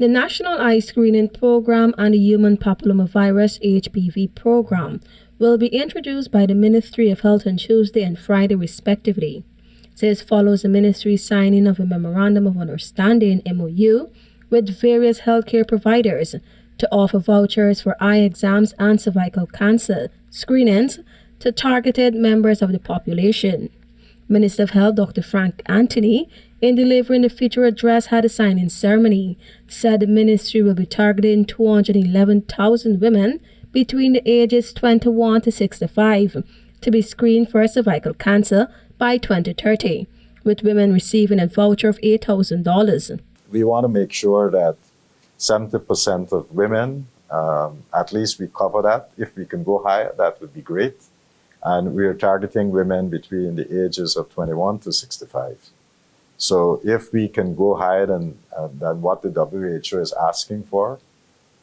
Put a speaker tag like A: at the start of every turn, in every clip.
A: The National Eye Screening Program and the Human Papillomavirus HPV Program will be introduced by the Ministry of Health on Tuesday and Friday respectively. This follows the ministry's signing of a Memorandum of Understanding MOU with various healthcare providers to offer vouchers for eye exams and cervical cancer screenings to targeted members of the population. Minister of Health Dr. Frank Anthony, in delivering the feature address at the signing ceremony, said the ministry will be targeting 211,000 women between the ages 21 to 65 to be screened for cervical cancer by 2030, with women receiving a voucher of $8,000.
B: We want to make sure that 70% of women, at least we cover that. If we can go higher, that would be great. And we are targeting women between the ages of 21 to 65. So if we can go higher than what the WHO is asking for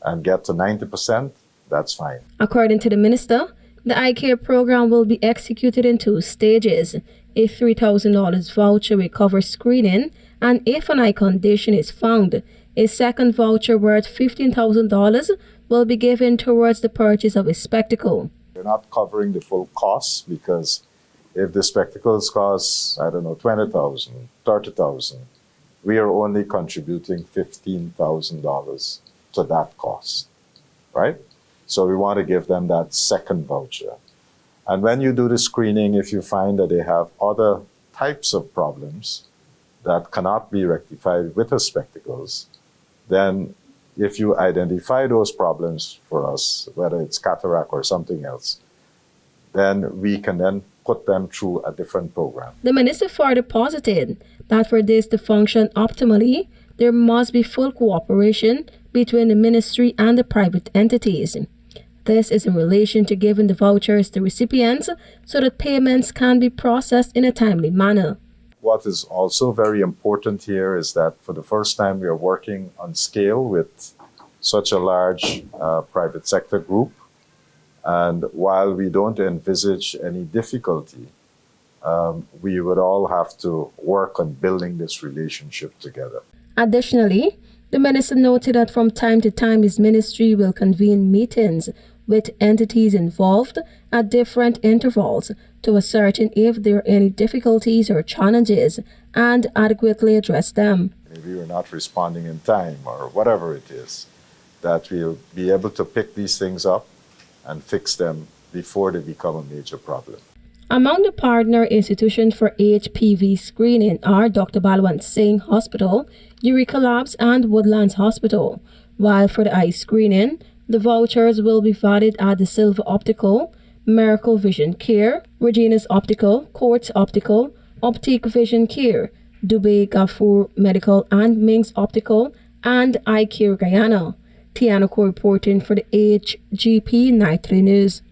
B: and get to 90%, that's fine.
A: According to the minister, the eye care program will be executed in 2 stages. A $3,000 voucher will cover screening, and if an eye condition is found, a second voucher worth $15,000 will be given towards the purchase of a spectacle.
B: We're not covering the full cost because if the spectacles cost, I don't know, $20,000, $30,000, we are only contributing $15,000 to that cost, right? So we want to give them that second voucher. And when you do the screening, if you find that they have other types of problems that cannot be rectified with the spectacles, then if you identify those problems for us, whether it's cataract or something else, then we can then put them through a different program.
A: The minister further posited that for this to function optimally, there must be full cooperation between the ministry and the private entities. This is in relation to giving the vouchers to recipients so that payments can be processed in a timely manner.
B: What is also very important here is that for the first time we are working on scale with such a large private sector group. And while we don't envisage any difficulty, we would all have to work on building this relationship together.
A: Additionally, the minister noted that from time to time his ministry will convene meetings with entities involved at different intervals to ascertain if there are any difficulties or challenges and adequately address them.
B: If we are not responding in time or whatever it is, that we'll be able to pick these things up and fix them before they become a major problem.
A: Among the partner institutions for HPV screening are Dr. Balwant Singh Hospital, Eureka Labs, and Woodlands Hospital, while for the eye screening, the vouchers will be valid at the Silver Optical, Miracle Vision Care, Regina's Optical, Quartz Optical, Optique Vision Care, Dubai Gafoor Medical and Ming's Optical, and Eye Care Guyana. Tiana Cole reporting for the HGP Nightly News.